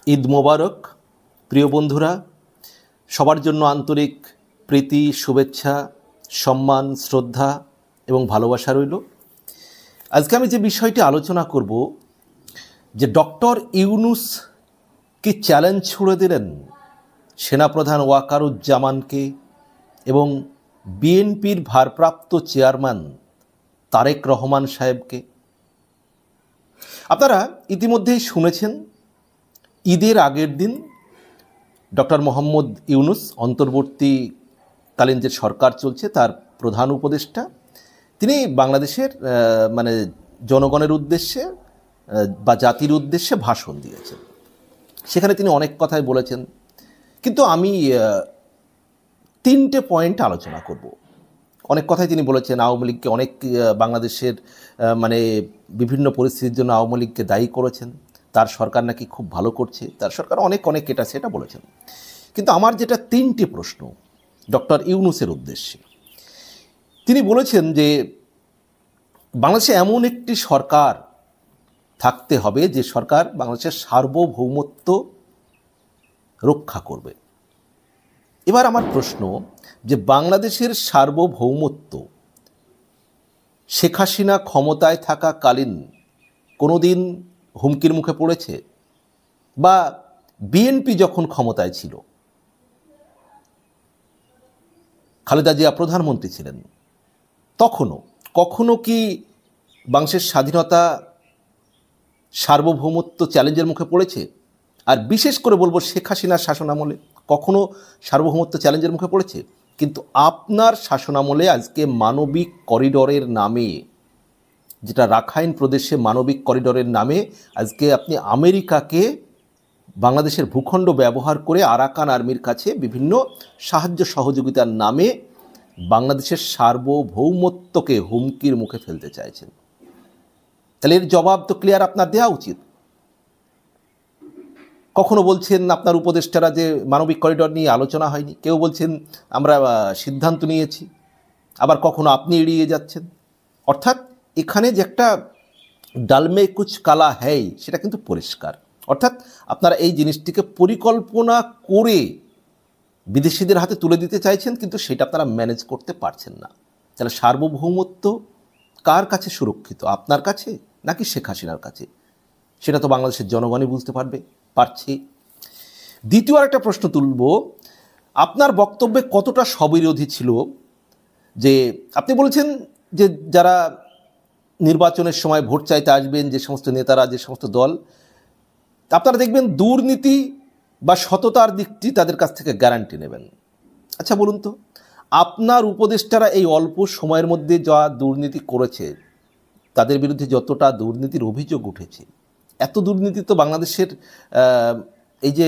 ঈদ মোবারক। প্রিয় বন্ধুরা, সবার জন্য আন্তরিক প্রীতি, শুভেচ্ছা, সম্মান, শ্রদ্ধা এবং ভালোবাসা রইল। আজকে আমি যে বিষয়টি আলোচনা করব, যে ডক্টর ইউনূস কি চ্যালেঞ্জ ছুড়ে দিলেন সেনাপ্রধান ওয়াকারুজ্জামানকে এবং বিএনপির ভারপ্রাপ্ত চেয়ারম্যান তারেক রহমান সাহেবকে। আপনারা ইতিমধ্যেই শুনেছেন, ঈদের আগের দিন ডক্টর মোহাম্মদ ইউনূস, অন্তর্বর্তীকালীন যে সরকার চলছে তার প্রধান উপদেষ্টা, তিনি বাংলাদেশের জনগণের উদ্দেশ্যে বা জাতির উদ্দেশ্যে ভাষণ দিয়েছেন। সেখানে তিনি অনেক কথাই বলেছেন, কিন্তু আমি তিনটে পয়েন্ট আলোচনা করব। অনেক কথাই তিনি বলেছেন, আওয়ামী লীগকে অনেক বাংলাদেশের বিভিন্ন পরিস্থিতির জন্য আওয়ামী লীগকে দায়ী করেছেন, তার সরকার নাকি খুব ভালো করছে, তার সরকার অনেক এটা সেটা বলেছেন। কিন্তু আমার যেটা তিনটি প্রশ্ন ডক্টর ইউনূসের উদ্দেশ্যে, তিনি বলেছেন যে বাংলাদেশে এমন একটি সরকার থাকতে হবে যে সরকার বাংলাদেশের সার্বভৌমত্ব রক্ষা করবে। এবার আমার প্রশ্ন, যে বাংলাদেশের সার্বভৌমত্ব শেখ হাসিনা ক্ষমতায় থাকাকালীন কোনো দিন হুমকির মুখে পড়েছে? বা বিএনপি যখন ক্ষমতায় ছিল, খালেদা জিয়া প্রধানমন্ত্রী ছিলেন, কখনো কি বাংলাদেশের স্বাধীনতা, সার্বভৌমত্ব চ্যালেঞ্জের মুখে পড়েছে? আর বিশেষ করে বলবো, শেখ হাসিনার শাসনামলে কখনো সার্বভৌমত্ব চ্যালেঞ্জের মুখে পড়েছে? কিন্তু আপনার শাসনামলে আজকে মানবিক করিডোরের নামে, যেটা রাখাইন প্রদেশে মানবিক করিডোরের নামে আজকে আপনি আমেরিকাকে বাংলাদেশের ভূখণ্ড ব্যবহার করে আরাকান আর্মির কাছে বিভিন্ন সাহায্য সহযোগিতার নামে বাংলাদেশের সার্বভৌমত্বকে হুমকির মুখে ফেলতে চাইছেন। তাহলে এর জবাব তো ক্লিয়ার আপনার দেওয়া উচিত। কখনো বলছেন আপনার উপদেষ্টারা যে মানবিক করিডোর নিয়ে আলোচনা হয়নি, কেউ বলছেন আমরা সিদ্ধান্ত নিয়েছি, আবার কখনো আপনি এড়িয়ে যাচ্ছেন। অর্থাৎ এখানে যে একটা ডালমে কুচ কালা হ্যায়, সেটা কিন্তু পরিষ্কার। অর্থাৎ আপনারা এই জিনিসটিকে পরিকল্পনা করে বিদেশিদের হাতে তুলে দিতে চাইছেন, কিন্তু সেটা আপনারা ম্যানেজ করতে পারছেন না। তাহলে সার্বভৌমত্ব কার কাছে সুরক্ষিত, আপনার কাছে নাকি শেখ হাসিনার কাছে? সেটা তো বাংলাদেশের জনগণই বুঝতে পারছে। দ্বিতীয় আরেকটা প্রশ্ন তুলব, আপনার বক্তব্যে কতটা স্ববিরোধী ছিল। যে আপনি বলেছেন যে যারা নির্বাচনের সময় ভোট চাইতে আসবেন, যে সমস্ত নেতারা, যে সমস্ত দল, আপনারা দেখবেন দুর্নীতি বা সততার দিকটি তাদের কাছ থেকে গ্যারান্টি নেবেন। আচ্ছা বলুন তো, আপনার উপদেষ্টারা এই অল্প সময়ের মধ্যে যা দুর্নীতি করেছে, তাদের বিরুদ্ধে যতটা দুর্নীতির অভিযোগ উঠেছে, এত দুর্নীতি তো বাংলাদেশের এই যে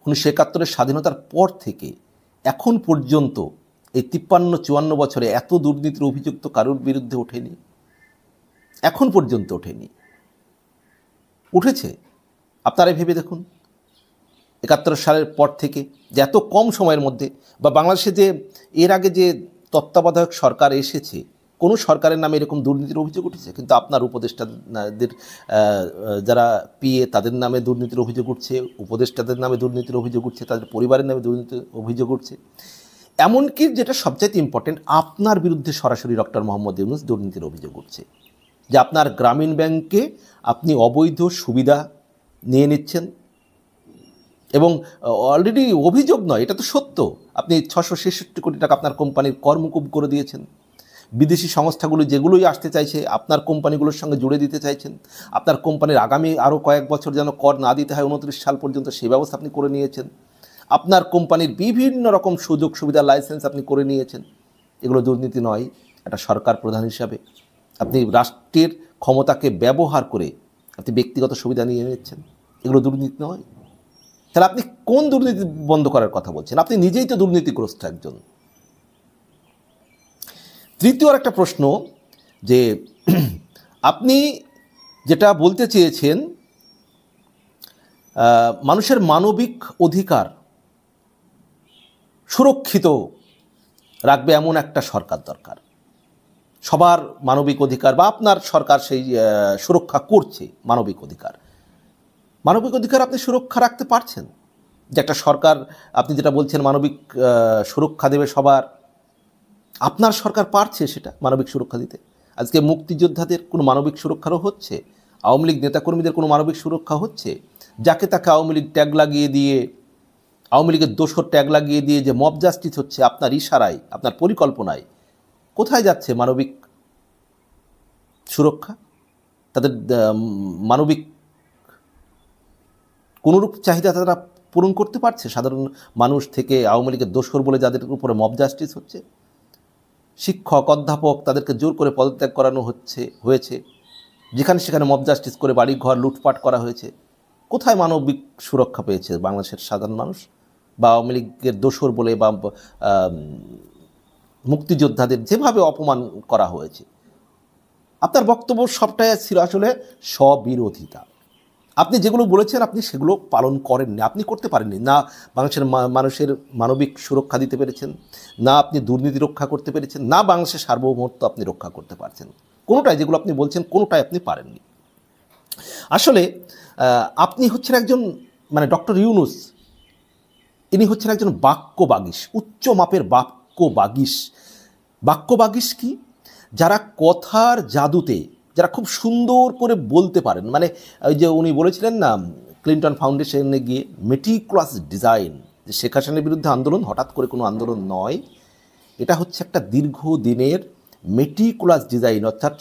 1971-এর স্বাধীনতার পর থেকে এখন পর্যন্ত এই 53-54 বছরে এত দুর্নীতির অভিযোগ তো কারোর বিরুদ্ধে ওঠেনি, এখন পর্যন্ত ওঠেনি। উঠেছে? আপনারা ভেবে দেখুন, 71 সালের পর থেকে যে এত কম সময়ের মধ্যে, বা বাংলাদেশে যে এর আগে যে তত্ত্বাবধায়ক সরকার এসেছে, কোনো সরকারের নামে এরকম দুর্নীতির অভিযোগ উঠেছে? কিন্তু আপনার উপদেষ্টাদের যারা পিএ, তাদের নামে দুর্নীতির অভিযোগ উঠছে, উপদেষ্টাদের নামে দুর্নীতির অভিযোগ উঠছে, তাদের পরিবারের নামে দুর্নীতির অভিযোগ উঠছে। এমনকি যেটা সবচাইতে ইম্পর্টেন্ট, আপনার বিরুদ্ধে সরাসরি ডক্টর মোহাম্মদ ইউনূস দুর্নীতির অভিযোগ উঠছে, যে আপনার গ্রামীণ ব্যাংকে আপনি অবৈধ সুবিধা নিয়ে নিচ্ছেন। এবং অলরেডি অভিযোগ নয়, এটা তো সত্য, আপনি 666 কোটি টাকা আপনার কোম্পানির কর মুকুব করে দিয়েছেন। বিদেশি সংস্থাগুলো যেগুলোই আসতে চাইছে আপনার কোম্পানিগুলোর সঙ্গে জুড়ে দিতে চাইছেন। আপনার কোম্পানির আগামী আরও কয়েক বছর যেন কর না দিতে হয়, 29 সাল পর্যন্ত, সেই ব্যবস্থা আপনি করে নিয়েছেন। আপনার কোম্পানির বিভিন্ন রকম সুযোগ সুবিধা, লাইসেন্স আপনি করে নিয়েছেন। এগুলো দুর্নীতি নয়? একটা সরকার প্রধান হিসাবে আপনি রাষ্ট্রের ক্ষমতাকে ব্যবহার করে আপনি ব্যক্তিগত সুবিধা নিয়ে নিচ্ছেন, এগুলো দুর্নীতি নয়? তাহলে আপনি কোন দুর্নীতি বন্ধ করার কথা বলছেন? আপনি নিজেই তো দুর্নীতিগ্রস্ত একজন। তৃতীয় একটা প্রশ্ন, যে আপনি যেটা বলতে চেয়েছেন, মানুষের মানবিক অধিকার সুরক্ষিত রাখবে এমন একটা সরকার দরকার। সবার মানবিক অধিকার, বা আপনার সরকার সেই সুরক্ষা করছে মানবিক অধিকার, মানবিক অধিকার আপনি সুরক্ষা রাখতে পারছেন? যে একটা সরকার, আপনি যেটা বলছেন মানবিক সুরক্ষা দেবে সবার, আপনার সরকার পারছে সেটা মানবিক সুরক্ষা দিতে? আজকে মুক্তিযোদ্ধাদের কোনো মানবিক সুরক্ষারও হচ্ছে? আওয়ামী লীগ নেতাকর্মীদের কোনো মানবিক সুরক্ষা হচ্ছে? যাকে তাকে আওয়ামী লীগ ট্যাগ লাগিয়ে দিয়ে, আওয়ামী লীগের দোসর ট্যাগ লাগিয়ে দিয়ে যে মব জাস্টিস হচ্ছে আপনার ইশারায়, আপনার পরিকল্পনায়, কোথায় যাচ্ছে মানবিক সুরক্ষা? তাদের মানবিক কোনোরূপ চাহিদা তারা পূরণ করতে পারছে? সাধারণ মানুষ থেকে আওয়ামী লীগের দোসর বলে যাদের উপরে মব জাস্টিস হচ্ছে, শিক্ষক অধ্যাপক তাদেরকে জোর করে পদত্যাগ করানো হয়েছে, যেখানে সেখানে মব জাস্টিস করে বাড়ি ঘর লুটপাট করা হয়েছে, কোথায় মানবিক সুরক্ষা পেয়েছে বাংলাদেশের সাধারণ মানুষ? বা আওয়ামী লীগের দোসর বলে বা মুক্তিযোদ্ধাদের যেভাবে অপমান করা হয়েছে, আপনার বক্তব্য সবটাই ছিল আসলে স্ববিরোধিতা। আপনি যেগুলো বলেছেন আপনি সেগুলো পালন করেননি, আপনি করতে পারেননি। না বাংলাদেশের মানুষের মানবিক সুরক্ষা দিতে পেরেছেন, না আপনি দুর্নীতি রক্ষা করতে পেরেছেন, না বাংলাদেশের সার্বভৌমত্ব আপনি রক্ষা করতে পারছেন। কোনোটাই, যেগুলো আপনি বলছেন কোনোটাই আপনি পারেননি। আসলে আপনি হচ্ছেন একজন, মানে ডক্টর ইউনূস ইনি হচ্ছেন একজন বাক্যবাগীশ, উচ্চ মাপের বাক্যবাগীশ। বাক্যবাগীশ কি? যারা কথার জাদুতে, যারা খুব সুন্দর করে বলতে পারেন, মানে ওই যে উনি বলেছিলেন না ক্লিন্টন ফাউন্ডেশনে গিয়ে, মেটিকুলাস ডিজাইন, যে শেখ হাসিনার বিরুদ্ধে আন্দোলন হঠাৎ করে কোনো আন্দোলন নয়, এটা হচ্ছে একটা দীর্ঘদিনের মেটিকুলাস ডিজাইন, অর্থাৎ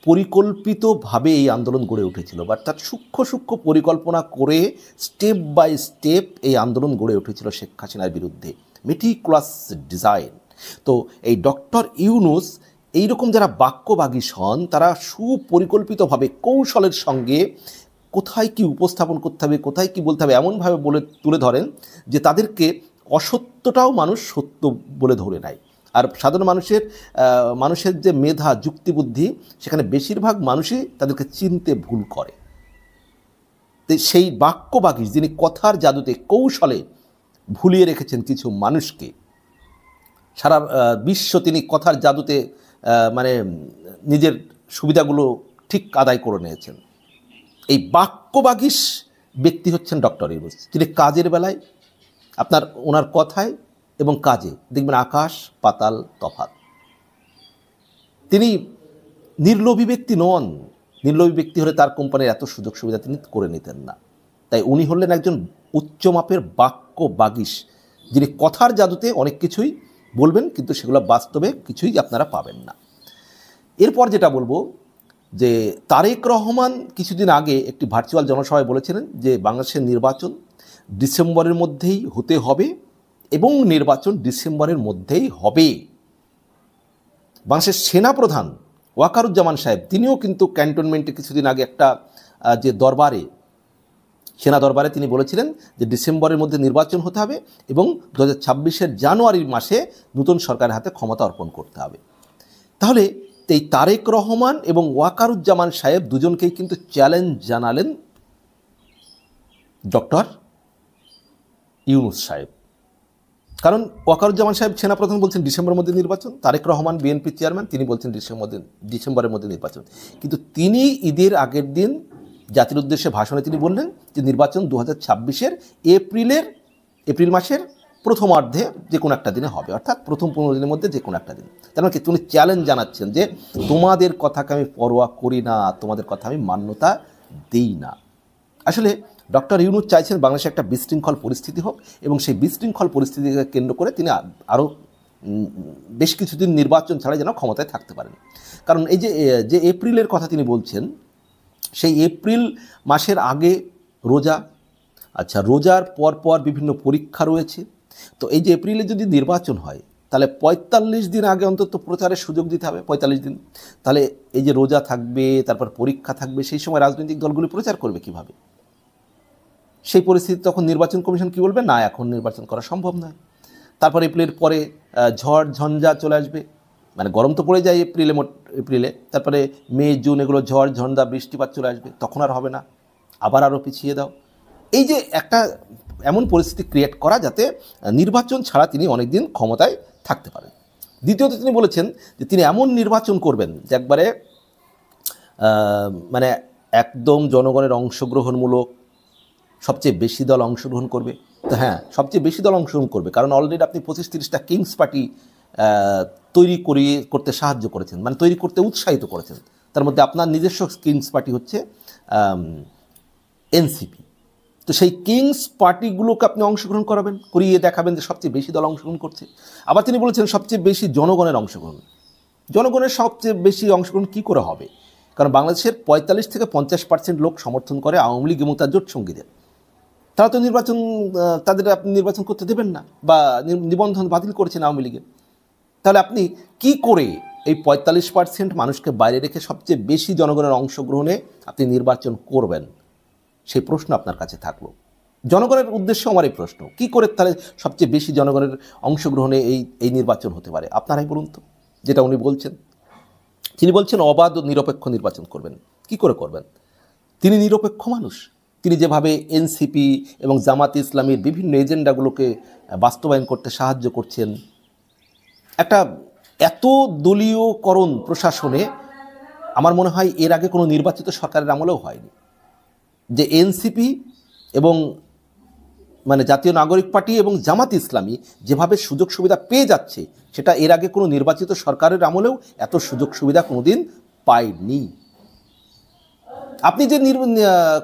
পরিকল্পিতভাবে এই আন্দোলন গড়ে উঠেছিল, অর্থাৎ সূক্ষ্ম সূক্ষ্ম পরিকল্পনা করে স্টেপ বাই স্টেপ এই আন্দোলন গড়ে উঠেছিল শেখ হাসিনার বিরুদ্ধে, মেটিকুলাস ডিজাইন। তো এই ডক্টর ইউনূস এইরকম যারা বাক্যবাগীশ হন, তারা সুপরিকল্পিতভাবে কৌশলের সঙ্গে কোথায় কি উপস্থাপন করতে হবে, কোথায় কি বলতে হবে, এমনভাবে তুলে ধরেন যে তাদেরকে অসত্যটাও মানুষ সত্য বলে ধরে নেয়। আর সাধারণ মানুষের যে মেধা যুক্তিবুদ্ধি, সেখানে বেশিরভাগ মানুষই তাদেরকে চিনতে ভুল করে। তো সেই বাক্যবাগীশ, যিনি কথার জাদুতে কৌশলে ভুলিয়ে রেখেছেন কিছু মানুষকে, সারা বিশ্ব তিনি কথার জাদুতে মানে নিজের সুবিধাগুলো ঠিক আদায় করে নিয়েছেন। এই বাক্যবাগীশ ব্যক্তি হচ্ছেন ডক্টর ইউনূস, যিনি কাজের বেলায় ওনার কথায় এবং কাজে দেখবেন আকাশ পাতাল তফাৎ। তিনি নির্লোভী ব্যক্তি নন। নির্লোভী ব্যক্তি হলে তার কোম্পানির এত সুযোগ সুবিধা তিনি করে নিতেন না। তাই উনি হলেন একজন উচ্চমাপের বাক্যবাগীশ, যিনি কথার জাদুতে অনেক কিছুই বলবেন, কিন্তু সেগুলো বাস্তবে কিছুই আপনারা পাবেন না। এরপর যেটা বলবো, যে তারেক রহমান কিছুদিন আগে একটি ভার্চুয়াল জনসভায় বলেছিলেন যে বাংলাদেশের নির্বাচন ডিসেম্বরের মধ্যেই হতে হবে, এবং নির্বাচন ডিসেম্বরের মধ্যেই হবে। বাংলাদেশের সেনাপ্রধান ওয়াকারুজ্জামান সাহেব, তিনিও কিন্তু ক্যান্টনমেন্টে কিছুদিন আগে একটা যে সেনা দরবারে তিনি বলেছিলেন যে ডিসেম্বরের মধ্যে নির্বাচন হতে হবে এবং 2026-এর জানুয়ারি মাসে নতুন সরকারের হাতে ক্ষমতা অর্পণ করতে হবে। তাহলে এই তারেক রহমান এবং ওয়াকারুজ্জামান সাহেব দুজনকেই কিন্তু চ্যালেঞ্জ জানালেন ডক্টর ইউনূস সাহেব। কারণ ওয়াকারুজ্জামান সাহেব সেনাপ্রধান বলছেন ডিসেম্বরের মধ্যে নির্বাচন, তারেক রহমান বিএনপি চেয়ারম্যান তিনি বলছেন ডিসেম্বরের মধ্যে নির্বাচন। কিন্তু তিনি ঈদের আগের দিন জাতির উদ্দেশ্যে ভাষণে তিনি বললেন যে নির্বাচন 2026-এর এপ্রিল মাসের প্রথমার্ধে যে কোনো একটা দিনে হবে, অর্থাৎ প্রথম 15 দিনের মধ্যে যে কোনো একটা দিন। তার মানে কি তিনি চ্যালেঞ্জ জানাচ্ছেন যে তোমাদের কথাকে আমি পরোয়া করি না, তোমাদের কথা আমি মান্যতা দিই না। আসলে ডক্টর ইউনূস চাইছেন বাংলাদেশে একটা বিশৃঙ্খল পরিস্থিতি হোক, এবং সেই বিশৃঙ্খল পরিস্থিতিকে কেন্দ্র করে তিনি আরও বেশ কিছুদিন নির্বাচন ছাড়াই যেন ক্ষমতায় থাকতে পারেন। কারণ এই যে এপ্রিলের কথা তিনি বলছেন, সেই এপ্রিল মাসের আগে রোজা, আচ্ছা রোজার পর বিভিন্ন পরীক্ষা রয়েছে। তো এই যে এপ্রিলে যদি নির্বাচন হয়, তাহলে 45 দিন আগে অন্তত প্রচারের সুযোগ দিতে হবে, 45 দিন। তাহলে এই যে রোজা থাকবে, তারপর পরীক্ষা থাকবে, সেই সময় রাজনৈতিক দলগুলি প্রচার করবে কিভাবে? সেই পরিস্থিতি তখন নির্বাচন কমিশন কি বলবে? না, এখন নির্বাচন করা সম্ভব নয়। তারপর এপ্রিলের পরে ঝড় ঝঞ্ঝা চলে আসবে, মানে গরম তো পড়ে যায় এপ্রিলে, তারপরে মে জুন এগুলো ঝড় ঝঞ্ঝা বৃষ্টিপাত চলে আসবে, তখন আর হবে না, আরও পিছিয়ে দাও। এই যে একটা এমন পরিস্থিতি ক্রিয়েট করা যাতে নির্বাচন ছাড়া তিনি অনেক দিন ক্ষমতায় থাকতে পারেন। দ্বিতীয়ত তিনি বলেছেন যে তিনি এমন নির্বাচন করবেন যে একবারে মানে একদম জনগণের অংশগ্রহণমূলক, সবচেয়ে বেশি দল অংশগ্রহণ করবে। তো হ্যাঁ, সবচেয়ে বেশি দল অংশগ্রহণ করবে, কারণ অলরেডি আপনি 25-30টা কিংস পার্টি তৈরি করতে সাহায্য করেছেন, মানে তৈরি করতে উৎসাহিত করেছেন। তার মধ্যে আপনার নিজস্ব কিংস পার্টি হচ্ছে এনসিপি। তো সেই কিংস পার্টিগুলোকে আপনি অংশগ্রহণ করাবেন, করিয়ে দেখাবেন যে সবচেয়ে বেশি দল অংশগ্রহণ করছে। আবার তিনি বলেছেন সবচেয়ে বেশি জনগণের অংশগ্রহণ। জনগণের সবচেয়ে বেশি অংশগ্রহণ কী করে হবে? কারণ বাংলাদেশের 45 থেকে 50% লোক সমর্থন করে আওয়ামী লীগ এবং তার জোট সঙ্গীদের। তারা তো তাদের আপনি নির্বাচন করতে দেবেন না, বা নিবন্ধন বাতিল করেছেন আওয়ামী লীগের। তাহলে আপনি কি করে এই 45% মানুষকে বাইরে রেখে সবচেয়ে বেশি জনগণের অংশগ্রহণে আপনি নির্বাচন করবেন? সেই প্রশ্ন আপনার কাছে থাকলো। জনগণের উদ্দেশ্যে আমার এই প্রশ্ন, কি করে তাহলে সবচেয়ে বেশি জনগণের অংশগ্রহণে এই নির্বাচন হতে পারে? আপনারাই বলুন তো। যেটা উনি বলছেন, তিনি বলছেন অবাধ ও নিরপেক্ষ নির্বাচন করবেন। কি করে করবেন? তিনি নিরপেক্ষ মানুষ। তিনি যেভাবে এনসিপি এবং জামাত ইসলামীর বিভিন্ন এজেন্ডাগুলোকে বাস্তবায়ন করতে সাহায্য করছেন, একটা এত দলীয়করণ প্রশাসনে আমার মনে হয় এর আগে কোনো নির্বাচিত সরকারের আমলেও হয়নি। যে এনসিপি এবং মানে জাতীয় নাগরিক পার্টি এবং জামাত ইসলামী যেভাবে সুযোগ সুবিধা পেয়ে যাচ্ছে, সেটা এর আগে কোনো নির্বাচিত সরকারের আমলেও এত সুযোগ সুবিধা কোনোদিন পায়নি। আপনি যে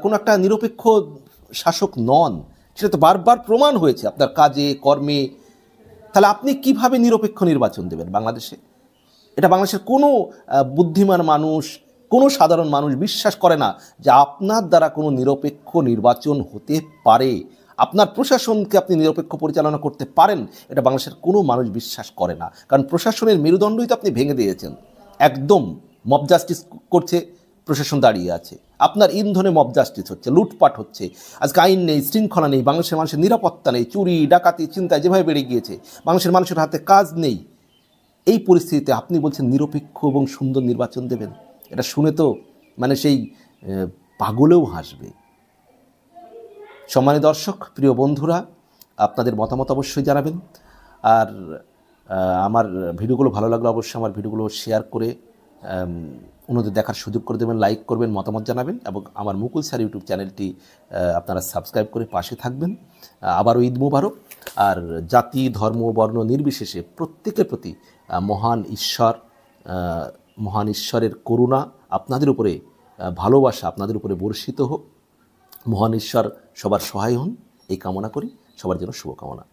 কোনো একটা নিরপেক্ষ শাসক নন, সেটা তো বারবার প্রমাণ হয়েছে আপনার কাজে কর্মে। তাহলে আপনি কিভাবে নিরপেক্ষ নির্বাচন দেবেন বাংলাদেশে? এটা বাংলাদেশের কোনো বুদ্ধিমান মানুষ, কোনো সাধারণ মানুষ বিশ্বাস করে না যে আপনার দ্বারা কোনো নিরপেক্ষ নির্বাচন হতে পারে। আপনার প্রশাসনকে আপনি নিরপেক্ষ পরিচালনা করতে পারেন, এটা বাংলাদেশের কোনো মানুষ বিশ্বাস করে না। কারণ প্রশাসনের মেরুদণ্ডই তো আপনি ভেঙে দিয়েছেন। একদম মব জাস্টিস করছে, প্রশাসন দাঁড়িয়ে আছে। আপনার ইন্ধনে মব জাস্টিস হচ্ছে, লুটপাট হচ্ছে। আজকে আইন নেই, শৃঙ্খলা নেই, বাংলাদেশের মানুষের নিরাপত্তা নেই, চুরি ডাকাতি চিন্তায় যেভাবে বেড়ে গিয়েছে, বাংলাদেশের মানুষের হাতে কাজ নেই। এই পরিস্থিতিতে আপনি বলছেন নিরপেক্ষ এবং সুন্দর নির্বাচন দেবেন? এটা শুনে তো মানে সেই পাগলেও হাসবে। সম্মানিত দর্শক, প্রিয় বন্ধুরা, আপনাদের মতামত অবশ্যই জানাবেন। আর আমার ভিডিওগুলো ভালো লাগলে অবশ্যই আমার ভিডিওগুলো শেয়ার করে অন্যদের দেখার সুযোগ করে দেবেন, লাইক করবেন, মতামত জানাবেন, এবং আমার মুকুল স্যার ইউটিউব চ্যানেলটি আপনারা সাবস্ক্রাইব করে পাশে থাকবেন। আবারও ঈদ মোবারক। আর জাতি ধর্ম বর্ণ নির্বিশেষে প্রত্যেকের প্রতি মহান ঈশ্বরের করুণা আপনাদের উপরে, ভালোবাসা আপনাদের উপরে বর্ষিত হোক। মহান ঈশ্বর সবার সহায় হন, এই কামনা করি। সবার জন্য শুভকামনা।